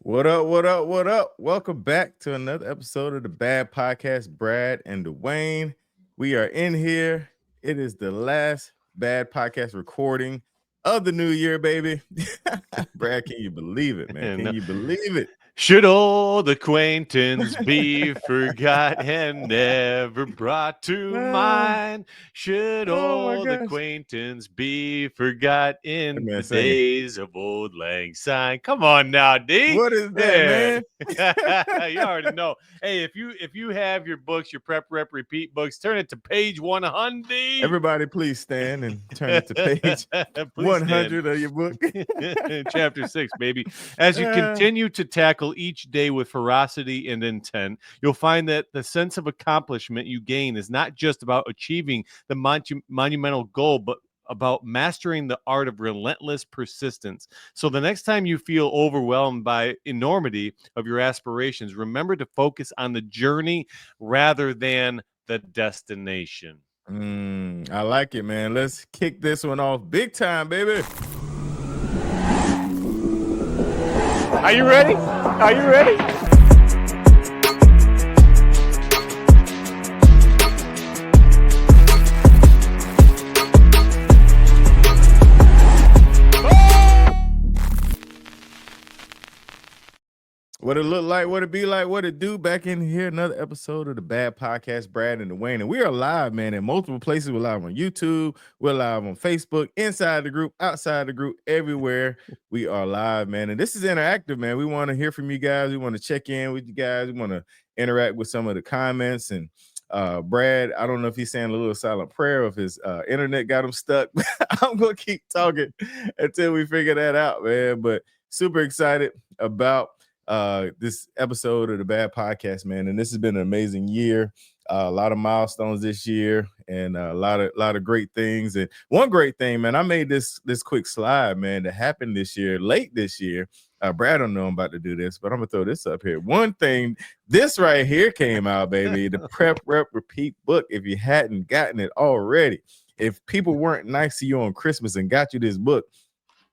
What up? What up? What up? Welcome back to another episode of the Bad Podcast. Brad and Dawain. We are in here. It is the last Bad Podcast recording of the new year, baby. Brad, can you believe it, man? Can No. you believe it? Should old acquaintance be forgot and never brought to Ah, mind? Should oh my old gosh. acquaintance be forgot That in man the singing. days of old lang syne? Come on now, D. What is that, Yeah. man? You already know. Hey, if you have your books, your prep rep repeat books, turn it to page 100. Everybody, please stand and turn it to page Please stand. 100 of your book. Chapter 6, baby. As you continue to tackle each day with ferocity and intent, you'll find that the sense of accomplishment you gain is not just about achieving the monumental goal, but about mastering the art of relentless persistence. So the next time you feel overwhelmed by enormity of your aspirations, remember to focus on the journey rather than the destination. I like it, man. Let's kick this one off big time, baby. Are you ready? Are you ready? What it look like, what it be like, what it do. Back in here, another episode of the Bad Podcast, Brad and Dawain. And we are live, man, in multiple places. We're live on YouTube, we're live on Facebook, inside the group, outside the group, everywhere. We are live, man. And this is interactive, man. We want to hear from you guys. We want to check in with you guys. We want to interact with some of the comments. And Brad, I don't know if he's saying a little silent prayer, if his internet got him stuck. I'm gonna keep talking until we figure that out, man. But super excited about this episode of the Bad Podcast, man. And this has been an amazing year. A lot of milestones this year, and a lot of great things. And one great thing, man, I made this quick slide, man, that happened this year, late this year. Brad don't know I'm about to do this, but I'm gonna throw this up here. One thing, this right here came out, baby. The Prep Rep Repeat book. If you hadn't gotten it already, if people weren't nice to you on Christmas and got you this book,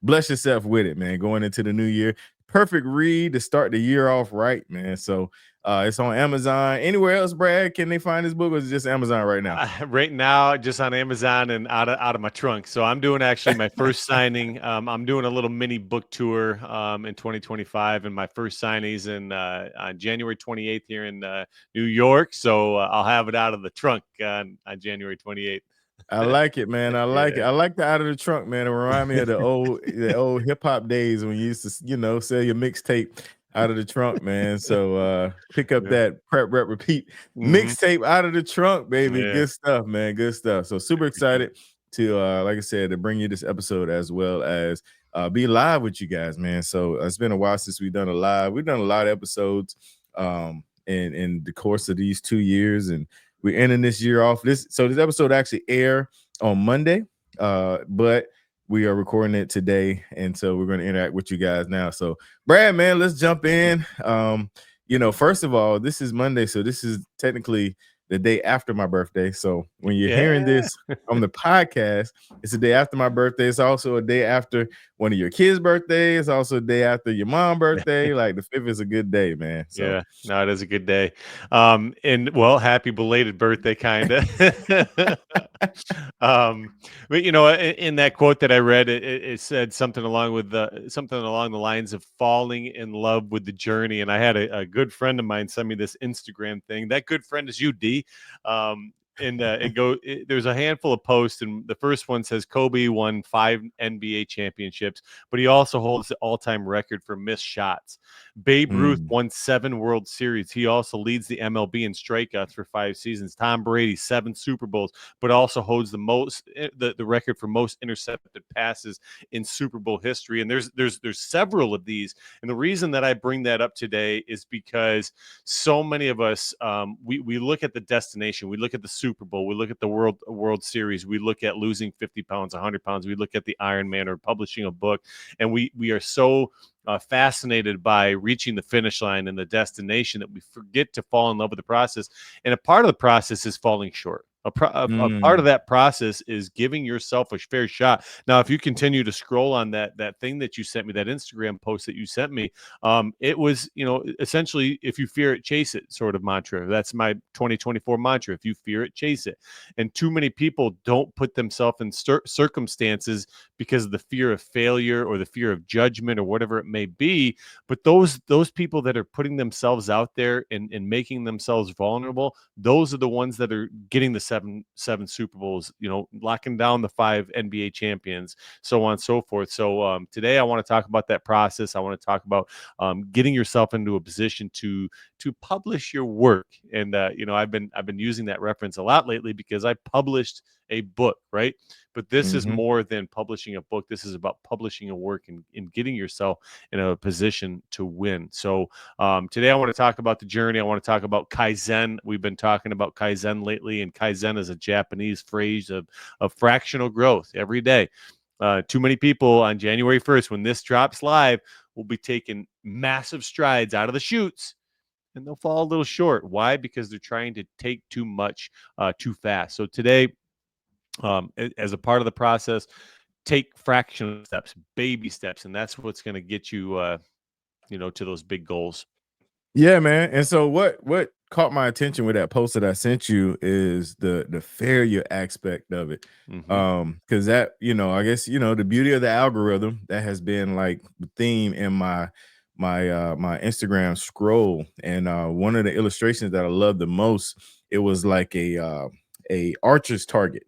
bless yourself with it, man. Going into the new year, perfect read to start the year off right, man. So it's on Amazon. Anywhere else, Brad, can they find this book, or is it just Amazon right now? Right now, just on Amazon and out of my trunk. So I'm doing actually my first signing. I'm doing a little mini book tour in 2025, and my first signings on January 28th here in New York. So I'll have it out of the trunk on January 28th. I like it, man. I like it. Yeah. I like the out of the trunk, man. It remind me of the old hip hop days when you used to, sell your mixtape out of the trunk, man. So pick up Yeah. that Prep Rep Repeat Mhm. mixtape out of the trunk, baby. Yeah. Good stuff, man. Good stuff. So super excited to like I said, to bring you this episode, as well as be live with you guys, man. So it's been a while since we've done a live. We've done a lot of episodes in the course of these 2 years, and we're ending this year off. This episode actually air on Monday, but we are recording it today, and so we're going to interact with you guys now. So, Brad, man, let's jump in. First of all, this is Monday, so this is technically the day after my birthday. So when you're hearing Yeah. this on the podcast, it's the day after my birthday. It's also a day after one of your kids' birthdays. It's also a day after your mom's birthday. Like the 5th is a good day, man. So Yeah, no, it is a good day. And well, happy belated birthday, kind of. But in that quote that I read, it said something along the lines of falling in love with the journey. And I had a good friend of mine send me this Instagram thing. That good friend is you, D. And there's a handful of posts, and the first one says Kobe won 5 NBA championships, but he also holds the all-time record for missed shots. Babe Ruth won 7 World Series. He also leads the MLB in strikeouts for 5 seasons. Tom Brady 7 Super Bowls, but also holds the record for most intercepted passes in Super Bowl history. And there's several of these. And the reason that I bring that up today is because so many of us we look at the destination, we look at the Super Bowl, we look at the World Series, we look at losing 50 pounds, 100 pounds, we look at the Iron Man or publishing a book, and we are so fascinated by reaching the finish line and the destination that we forget to fall in love with the process. And a part of the process is falling short. A part of Mm. that process is giving yourself a fair shot. Now, if you continue to scroll on that thing that you sent me, that Instagram post that you sent me, it was, essentially, if you fear it, chase it sort of mantra. That's my 2024 mantra. If you fear it, chase it. And too many people don't put themselves in circumstances because of the fear of failure or the fear of judgment or whatever it may be. But those people that are putting themselves out there and making themselves vulnerable, those are the ones that are getting the seven Super Bowls, locking down the 5 NBA champions, so on and so forth. So today I want to talk about that process. I want to talk about getting yourself into a position to publish your work. And I've been using that reference a lot lately because I published a book, right? But this is Mhm. more than publishing a book. This is about publishing a work and getting yourself in a position to win. So today I want to talk about the journey. I want to talk about Kaizen. We've been talking about Kaizen lately, and Kaizen is a Japanese phrase of fractional growth every day. Too many people on January 1st, when this drops live, will be taking massive strides out of the chutes, and they'll fall a little short. Why? Because they're trying to take too much too fast. So today, as a part of the process, take fractional steps, baby steps, and that's what's going to get you, to those big goals. Yeah, man. And so what caught my attention with that post that I sent you is the failure aspect of it. Hmm. Because that, I guess, the beauty of the algorithm that has been like the theme in my Instagram scroll. And one of the illustrations that I love the most, it was like a archer's target,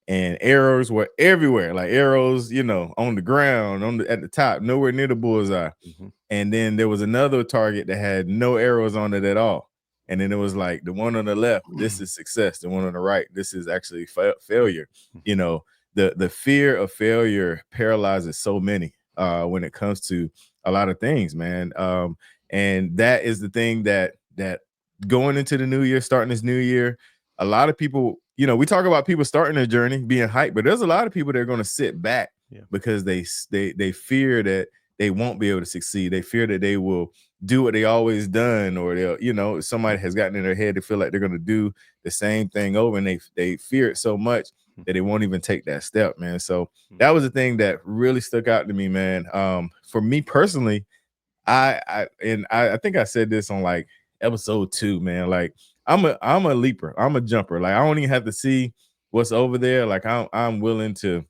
and arrows were everywhere, like arrows, on the ground, at the top, nowhere near the bullseye. Hmm. And then there was another target that had no arrows on it at all. And then it was like the one on the left, this is success. The one on the right, this is actually failure. You know, the fear of failure paralyzes so many when it comes to a lot of things, man. And that is the thing that going into the new year, starting this new year, a lot of people, we talk about people starting their journey being hyped, but there's a lot of people that are going to sit back Yeah. because they fear that they won't be able to succeed. They fear that they will do what they always done, or they'll, somebody has gotten in their head to feel like they're going to do the same thing over, and they fear it so much that they won't even take that step, man. So that was the thing that really stuck out to me, man. For me personally, I think I said this on like episode 2, man. Like I'm a leaper, I'm a jumper. Like I don't even have to see what's over there. Like I'm willing to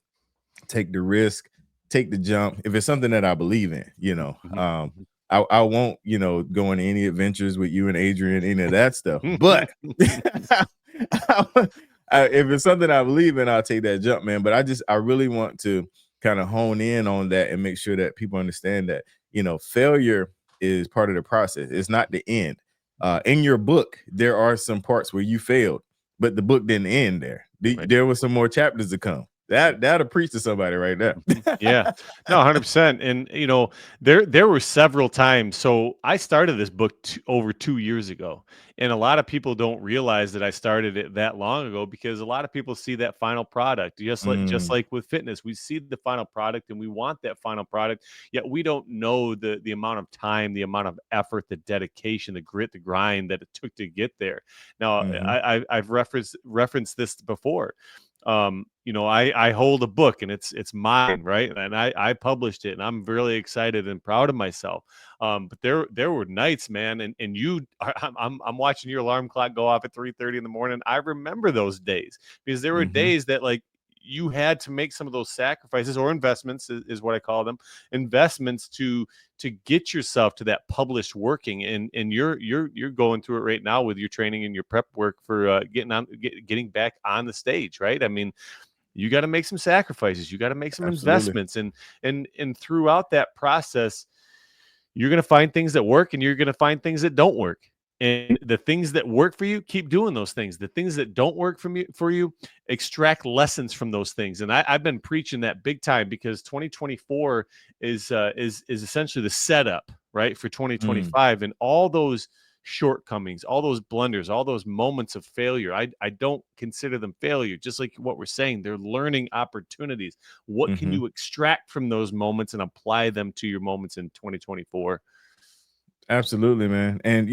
take the risk, take the jump. If it's something that I believe in, Mhm, mhm. I won't, go on any adventures with you and Adrian, any of that stuff. But if it's something I believe in, I'll take that jump, man. But I really want to kind of hone in on that and make sure that people understand that, failure is part of the process. It's not the end. In your book, there are some parts where you failed, but the book didn't end there. Right. There were some more chapters to come. That'll preach to somebody right there. Mhm. Yeah. No, 100%. And there were several times. So I started this book over 2 years ago. And a lot of people don't realize that I started it that long ago, because a lot of people see that final product. Just Mm, like with fitness, we see the final product and we want that final product, yet we don't know the amount of time, the amount of effort, the dedication, the grit, the grind that it took to get there. Now, mhm, I've referenced this before. I hold a book, and it's mine, right? And I published it, and I'm really excited and proud of myself. But there were nights, man, and I'm watching your alarm clock go off at 3:30 in the morning. I remember those days, because there were mhm, days that, like, you had to make some of those sacrifices, or investments is what I call them, investments to get yourself to that published working. And you're going through it right now with your training and your prep work for getting back on the stage, right? I mean, you got to make some sacrifices, you got to make some absolutely. investments, and throughout that process, you're going to find things that work, and you're going to find things that don't work. And the things that work for you, keep doing those things. The things that don't work for you, extract lessons from those things. And I've been preaching that big time, because 2024 is essentially the setup, right, for Mm, 2025, and all those shortcomings, all those blunders, all those moments of failure. I don't consider them failure. Just like what we're saying, they're learning opportunities. What can mhm. you extract from those moments and apply them to your moments in 2024? Absolutely, man. And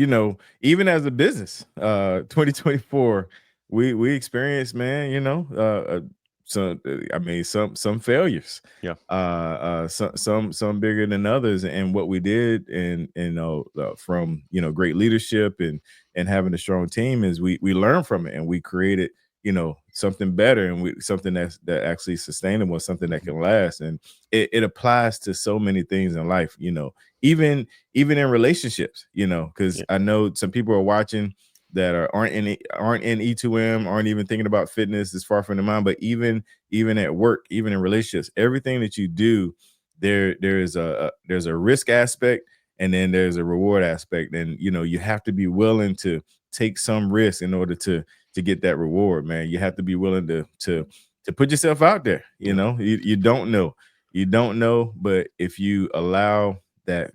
even as a business, 2024, we experienced, man, some I mean some failures. Yeah. Some bigger than others, and what we did, and from great leadership and having a strong team, is we learned from it, and we created something better, and something that actually sustainable, something that Mhm. can last. And it applies to so many things in life, even even in relationships, because Yeah. I know some people are watching that aren't in E2M, aren't even thinking about fitness, is far from their mind. But even at work, even in relationships, everything that you do, there's a risk aspect, and then there's a reward aspect. And you have to be willing to take some risk in order to get that reward, man. You have to be willing to put yourself out there. Yeah. You don't know. You don't know, but if you allow that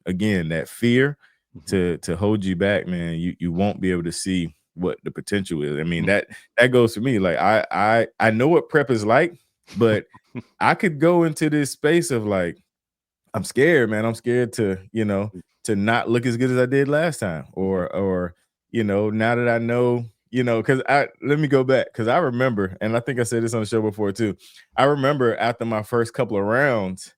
again, that fear Mhm. to hold you back, man, you won't be able to see what the potential is. I mean, Mhm. that goes for me. Like I know what prep is like, but I could go into this space of like, I'm scared, man. I'm scared to not look as good as I did last time, Mhm. or now that I know, because I let me go back, because I remember, and I think I said this on the show before too. I remember after my first couple of rounds,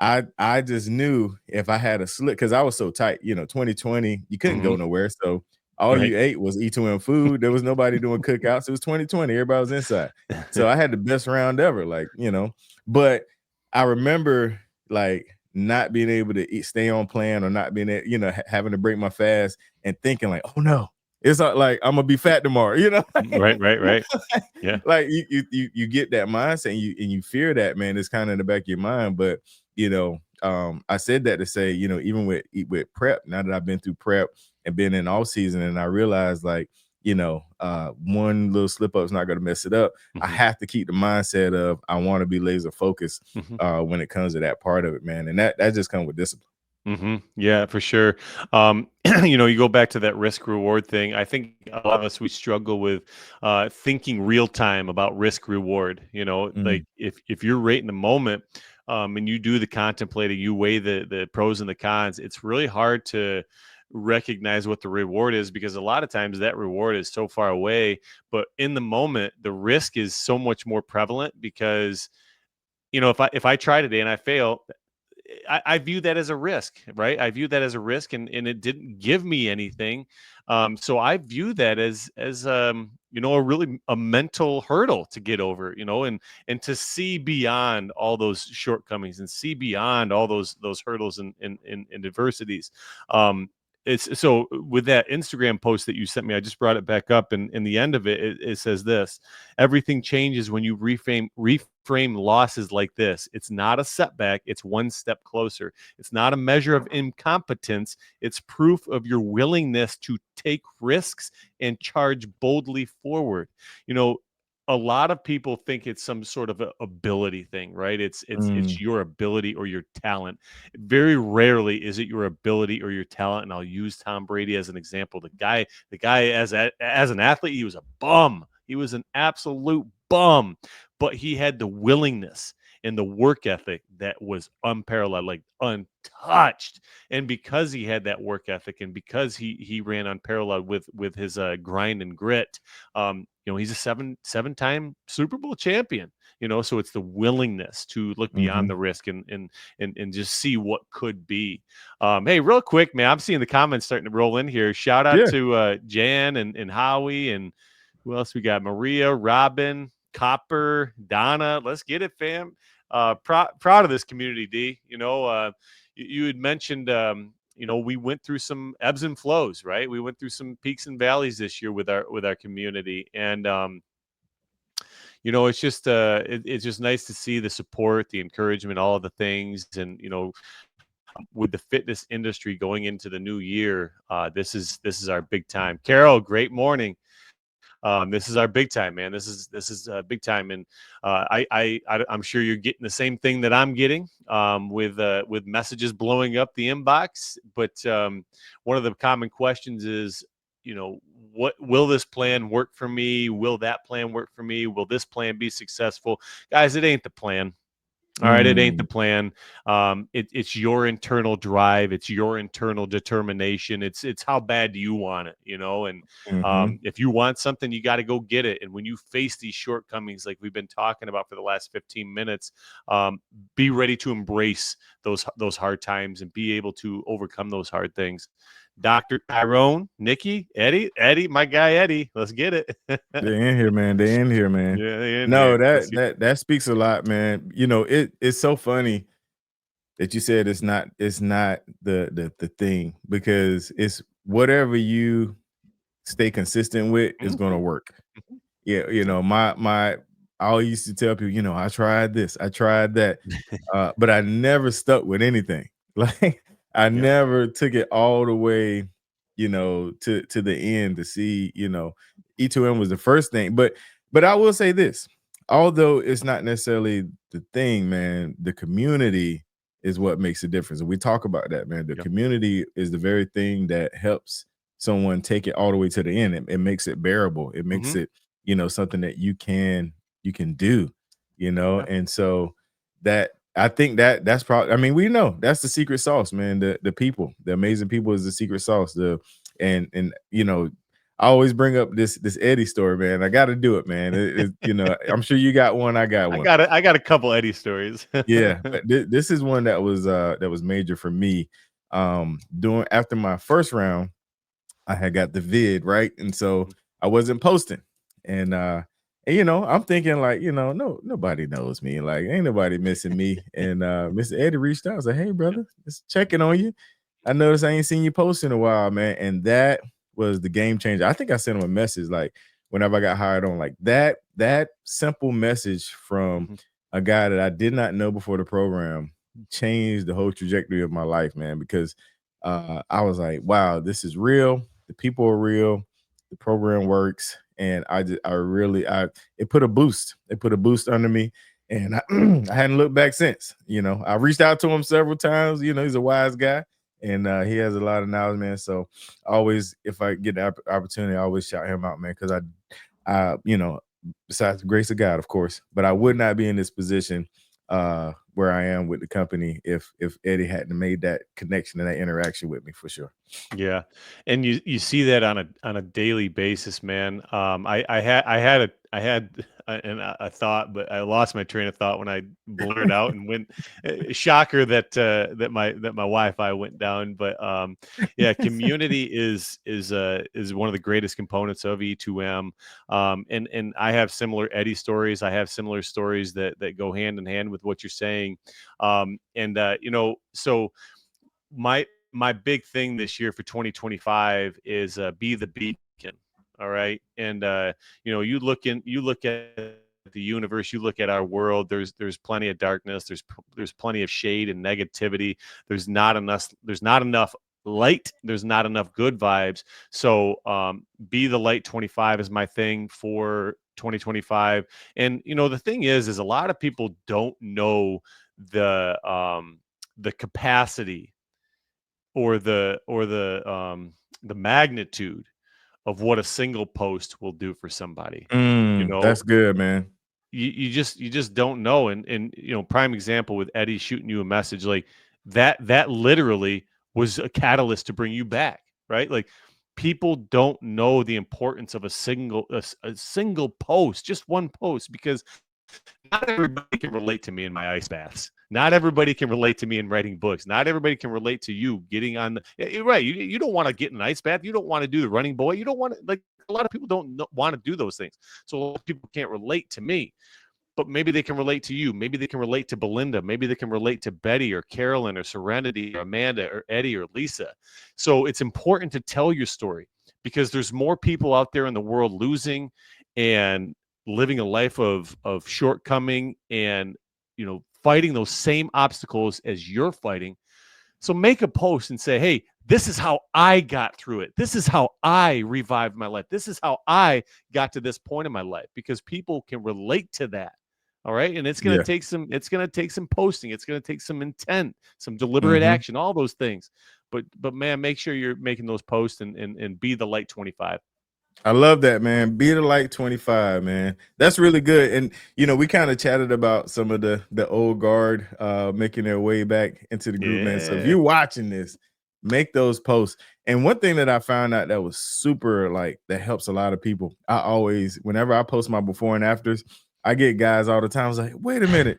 I just knew if I had a slip, because I was so tight, 2020, you couldn't go Mhm. nowhere. So all Right. you ate was E2M food. There was nobody doing cookouts. It was 2020. Everybody was inside. So I had the best round ever, but I remember like not being able to stay on plan, or not being able, having to break my fast, and thinking like, oh no, it's not like I'm gonna be fat tomorrow, Right, right, right. Yeah. like you get that mindset, and you fear that, man. It's kind of in the back of your mind. But I said that to say, even with prep, now that I've been through prep and been in all season, and I realized like, one little slip up is not going to mess it up. I Mhm. have to keep the mindset of I want to be laser focused Mhm. when it comes to that part of it, man. And that just comes with discipline. Yeah, for sure. You go back to that risk reward thing. I think a lot of us we struggle with thinking real time about risk reward. Mm, Like if you're right in the moment, and you do the contemplating, you weigh the pros and the cons. It's really hard to recognize what the reward is, because a lot of times that reward is so far away. But in the moment, the risk is so much more prevalent, because if I try today and I fail, I view that as a risk, right? I view that as a risk, and it didn't give me anything. So I view that as a really a mental hurdle to get over, and to see beyond all those shortcomings, and see beyond all those hurdles and adversities. Um, it's so with that Instagram post that you sent me, I just brought it back up, and in the end of it, it says this: everything changes when you reframe losses like this. It's not a setback, it's one step closer. It's not a measure of incompetence, it's proof of your willingness to take risks and charge boldly forward. You know, a lot of people think it's some sort of a ability thing, right? It's mm, your ability or your talent. Very rarely is it your ability or your talent. And I'll use Tom Brady as an example. The guy as an athlete, he was a bum. He was an absolute bum, but he had the willingness and the work ethic that was unparalleled, like untouched. And because he had that work ethic, and because he ran unparalleled with his grind and grit, he's a seven-time Super Bowl champion. So it's the willingness to look beyond hmm the risk and just see what could be. Hey, real quick, man, I'm seeing the comments starting to roll in here. Shout out Yeah, to Jan and Howie, and who else we got? Maria, Robin, Copper, Donna. Let's get it, fam. Proud of this community, D. You had mentioned, we went through some ebbs and flows, right? We went through some peaks and valleys this year with our community, and it's just nice to see the support, the encouragement, all of the things, and with the fitness industry going into the new year, this is our big time. Carol, great morning. This is our big time, man. This is big time, and I'm sure you're getting the same thing that I'm getting, with messages blowing up the inbox. But one of the common questions is, what will this plan work for me? Will that plan work for me? Will this plan be successful? Guys, it ain't the plan. All right, it ain't the Mm, plan. It's your internal drive. It's your internal determination. It's how bad do you want it, And mhm. if you want something, you got to go get it. And when you face these shortcomings, like we've been talking about for the last 15 minutes, be ready to embrace those hard times and be able to overcome those hard things. Dr. Tyrone, Nikki, Eddie, my guy Eddie, let's get it. They're in here, man. They're in here, man. Yeah, they in No, here. that that speaks a lot, man. It's so funny that you said it's not the thing because it's whatever you stay consistent with is gonna Mhm, work. mhm. Yeah, Yep. my I always used to tell people, I tried this, I tried that, but I never stuck with anything. Like I Yep. never took it all the way, to the end to see, E2M was the first thing. But I will say this, although it's not necessarily the thing, man, the community is what makes a difference. And we talk about that, man. The Yep. community is the very thing that helps someone take it all the way to the end. It makes it bearable. It makes Mhm. it, something that you can do, Yep. and so that I think that's probably, I mean, we know that's the secret sauce, man. The people, the amazing people is the secret sauce. And I always bring up this Eddie story, man. I got to do it, man. I'm sure you got one. I got one. I got a couple Eddie stories. Yeah, but this is one that was major for me. Doing after my first round, I had got the vid, right? And so I wasn't posting. And I'm thinking like, no, nobody knows me. Like, ain't nobody missing me. And Mr. Eddie reached out. I was like, hey, Yep. brother, just checking on you. I noticed I ain't seen you post in a while, man. And that was the game changer. I think I sent him a message like whenever I got hired on, like that simple message from Mhm. a guy that I did not know before the program changed the whole trajectory of my life, man, because I was like, wow, this is real. The people are real. The program works. And I really, it put a boost. It put a boost under me. And I hadn't looked back since. I reached out to him several times. He's a wise guy and he has a lot of knowledge, man. So always, if I get the opportunity, I always shout him out, man, because besides the grace of God, of course, but I would not be in this position where I am with the company if Eddie hadn't made that connection and that interaction with me for sure. Yeah, and you see that on a daily basis, man. I had a thought, but I lost my train of thought when I blurred out and went. Shocker that my Wi-Fi went down, but yeah, community is one of the greatest components of E2M. And I have similar Eddie stories. I have similar stories that go hand in hand with what you're saying. So my big thing this year for 2025 is be the beacon. All right, and you look at the universe, you look at our world. There's plenty of darkness. There's plenty of shade and negativity. There's not enough light. There's not enough good vibes. So be the light 25 is my thing for 2025. And the thing is a lot of people don't know the capacity or the magnitude of what a single post will do for somebody. You know, That's good, man. you just don't know. And prime example with Eddie shooting you a message like that literally was a catalyst to bring you back, right? Like people don't know the importance of a single post, just one post, because not everybody can relate to me in my ice baths. Not everybody can relate to me in writing books. Not everybody can relate to you getting on the. You're right. You don't want to get in an ice bath. You don't want to do the running boy. You don't want to, like, a lot of people don't want to do those things. So a lot of people can't relate to me, but maybe they can relate to you. Maybe they can relate to Belinda. Maybe they can relate to Betty or Carolyn or Serenity or Amanda or Eddie or Lisa. So it's important to tell your story because there's more people out there in the world losing and living a life of shortcoming and fighting those same obstacles as you're fighting. So make a post and say, hey, this is how I got through it. This is how I revived my life. This is how I got to this point in my life, because people can relate to that. All right. And Yeah. it's gonna take some posting. It's gonna take some intent, some deliberate Mhm. action, all those things. But man, make sure you're making those posts and be the light 25. I love that, man. Be the light 25, man. That's really good. And we kind of chatted about some of the old guard making their way back into the group, man. So if Yeah. you're watching this, make those posts. And one thing that I found out that was super that helps a lot of people. I always, whenever I post my before and afters, I get guys all the time. I was like, wait a minute,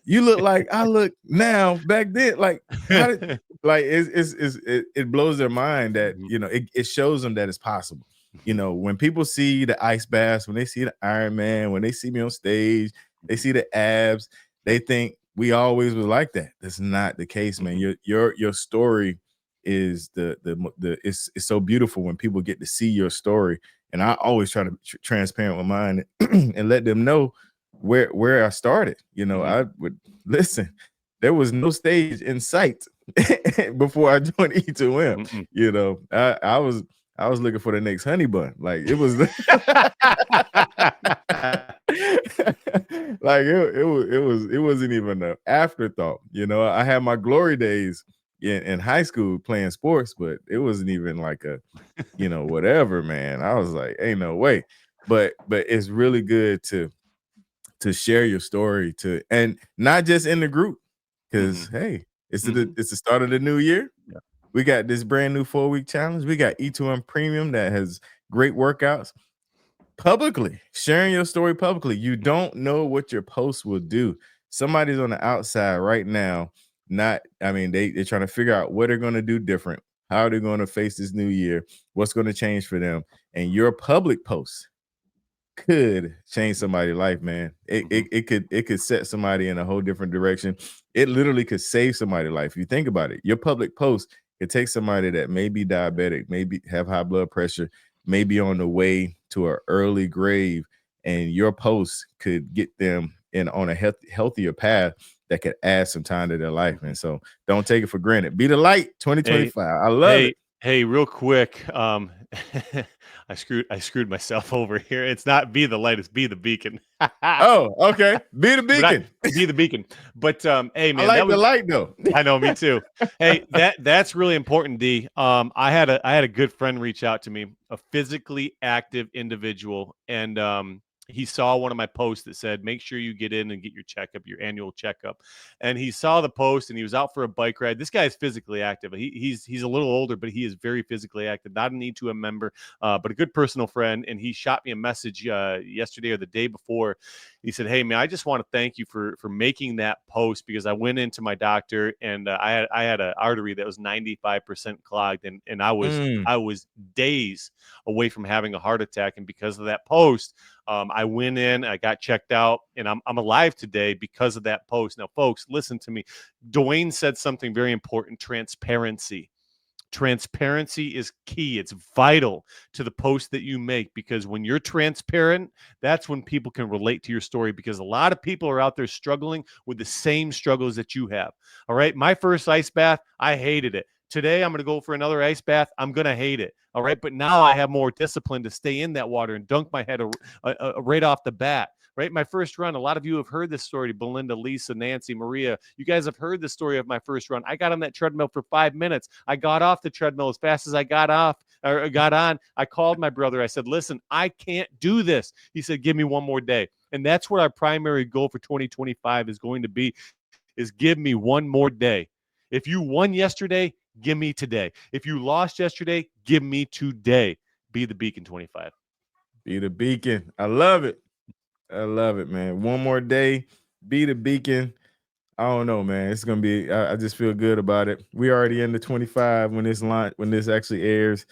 you look like I look now back then. Like, how did it blows their mind that Mhm, it shows them that it's possible. mhm, When people see the ice baths, when they see the Iron Man, when they see me on stage, they mhm, see the abs, they think we always was like that. That's not the case, man. mhm, Your story is it's so beautiful when people get to see your story. And I always try to be transparent with mine and let them know where I started. mhm, I would listen. There was no stage in sight before I joined E2M. mhm. I was looking for the next honey bun. Like it was like it wasn't even an afterthought. I had my glory days in high school playing sports, but it wasn't even like a whatever, man. I was like, ain't no way. But it's really good to share your story and not just in the group, because Mhm, hey, mhm. it's the start of the new year. Yeah. We got this brand new 4-week challenge. We got E2M Premium that has great workouts. Publicly sharing your story publicly, you don't know what your post will do. Somebody's on the outside right now, not I mean they're trying to figure out what they're going to do different, how they're going to face this new year, what's going to change for them, and your public post could change somebody's life, man. It, Mhm. it it could set somebody in a whole different direction. It literally could save somebody's life. If you think about it, your public post could take somebody that may be diabetic, maybe have high blood pressure, maybe on the way to an early grave, and your post could get them in on a healthier path that could add some time to their life. Mhm. And so don't take it for granted. Be the light Hey, 2025. I love hey, it. hey, real quick, I screwed myself over here. It's not be the light, it's be the beacon. Oh, okay. Be the But I beacon. be the beacon. But, hey, I man, that like the was light though. I know, me too. Hey, that's really important, D. I had a good friend reach out to me, a physically active individual, and he saw one of my posts that said, "Make sure you get in and get your checkup, your annual checkup." And he saw the post, and he was out for a bike ride. This guy is physically active. He's a little older, but he is very physically active. Not a need to a member, but a good personal friend. And he shot me a message yesterday or the day before. He said, "Hey man, I just want to thank you for making that post, because I went into my doctor and I had an artery that was 95% clogged, and Mm. I was days away from having a heart attack, and because of that post, I went in, I got checked out, and I'm alive today because of that post." Now, folks, listen to me. Dawain said something very important: transparency. Transparency is key. It's vital to the post that you make, because when you're transparent, that's when people can relate to your story, because a lot of people are out there struggling with the same struggles that you have. All right. My first ice bath, I hated it. Today, I'm going to go for another ice bath. I'm going to hate it. All right. But now I have more discipline to stay in that water and dunk my head right off the bat. Right. My first run, a lot of you have heard this story. Belinda, Lisa, Nancy, Maria, you guys have heard the story of my first run. I got on that treadmill for 5 minutes. I got off the treadmill as fast as I got off or got on. I called my brother. I said, "Listen, I can't do this." He said, "Give me one more day." And that's what our primary goal for 2025 is going to be, is give me one more day. If you won yesterday, give me today. If you lost yesterday, give me today. Be the beacon 25. Be the beacon. I love it. I love it, man. One more day. Be the beacon. I don't know, man. It's gonna be. I just feel good about it. We already in the 25 when this actually airs.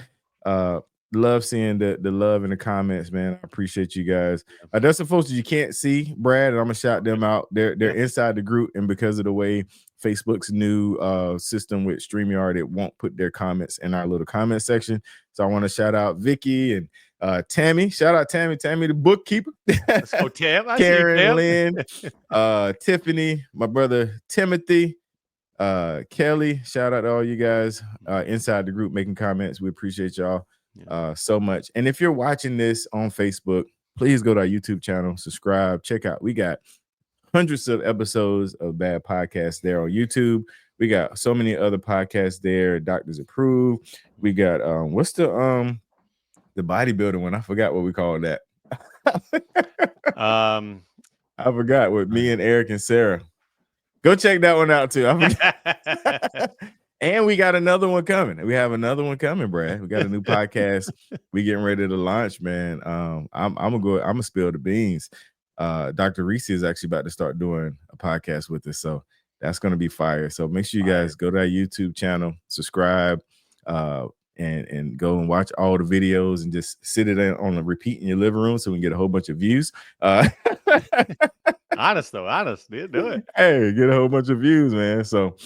Uh, love seeing the love in the comments, man. I appreciate you guys. There's some folks that you can't see, Brad, and I'm gonna shout them out. They're Yeah. inside the group, and because of the way Facebook's new system with StreamYard, it won't put their comments in our little comment section. So I want to shout out Vicky and Tammy. Shout out Tammy the bookkeeper. Let's go, Tam. I see you, Karen, Tam. Lynn, Tiffany, my brother Timothy, Kelly. Shout out to all you guys inside the group making comments. We appreciate y'all Yeah. so much. And if you're watching this on Facebook, please go to our YouTube channel, subscribe, check out. We got hundreds of episodes of Bad Podcasts there on YouTube. We got so many other podcasts there. Doctors Approve. We got what's The bodybuilding one. I forgot what we called that. I forgot what me and Eric and Sarah. Go check that one out too. I forgot. And we got another one coming. We have another one coming, Brad. We got a new podcast. We getting ready to launch, man. I'm gonna spill the beans. Dr. Reese is actually about to start doing a podcast with us. So that's gonna be fire. So make sure you guys go to our YouTube channel, subscribe, and go and watch all the videos and just sit it on a repeat in your living room so we can get a whole bunch of views. Honest, do it. Hey, get a whole bunch of views, man. So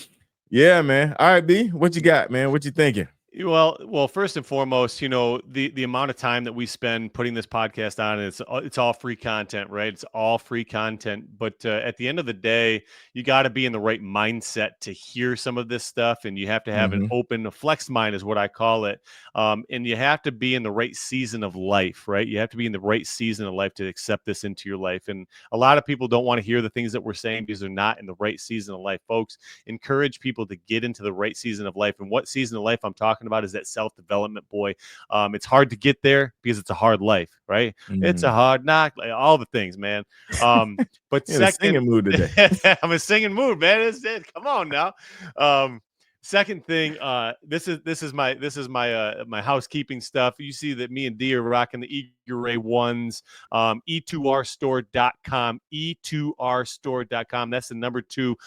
yeah, man. All right, B, what you got, man? What you thinking? Well, first and foremost, the amount of time that we spend putting this podcast on, it's all free content, right? It's all free content. But at the end of the day, you got to be in the right mindset to hear some of this stuff, and you have to have an open, a flexed mind is what I call it. And you have to be in the right season of life, right? You have to be in the right season of life to accept this into your life. And a lot of people don't want to hear the things that we're saying because they're not in the right season of life. Folks, encourage people to get into the right season of life. And what season of life I'm talking about is that self-development, boy. It's hard to get there because it's a hard life, right? It's a hard knock, like all the things, man. But second, singing mood today. I'm a singing mood, man. It's it. Come on now. Second thing, this is my housekeeping stuff. You see that me and D are rocking the Eager Ray ones. E2rstore.com. E2rstore.com. That's the number 2.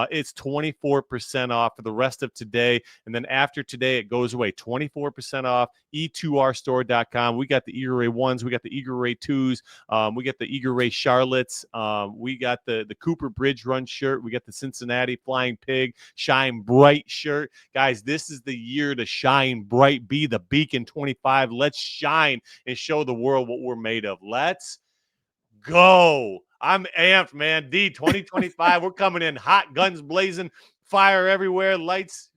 It's 24% off for the rest of today, and then after today it goes away. 24% off. E2rstore.com. We got the Eager Ray ones. We got the Eager Ray 2s. We got the Eager Ray Charlottes. We got the Cooper Bridge Run shirt. We got the Cincinnati Flying Pig Shine Bright shirt. Guys, this is the year to shine bright. Be the beacon 25. Let's shine and show the world what we're made of. Let's go. I'm amped, man. D 2025. We're coming in hot, guns blazing, fire everywhere, lights,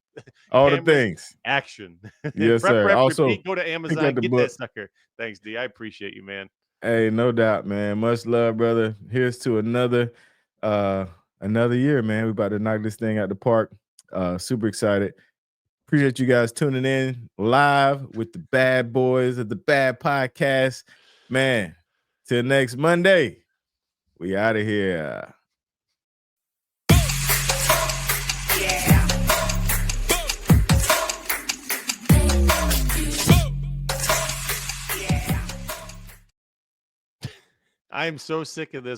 all cameras, the things. action. Yes, sir. Also, repeat, go to Amazon, get that sucker. Thanks, D. I appreciate you, man. Hey, no doubt, man. Much love, brother. Here's to another year, man. We about to knock this thing out the park. Super excited. Appreciate you guys tuning in live with the bad boys of the Bad Podcast. Man, till next Monday, we out of here. I am so sick of this.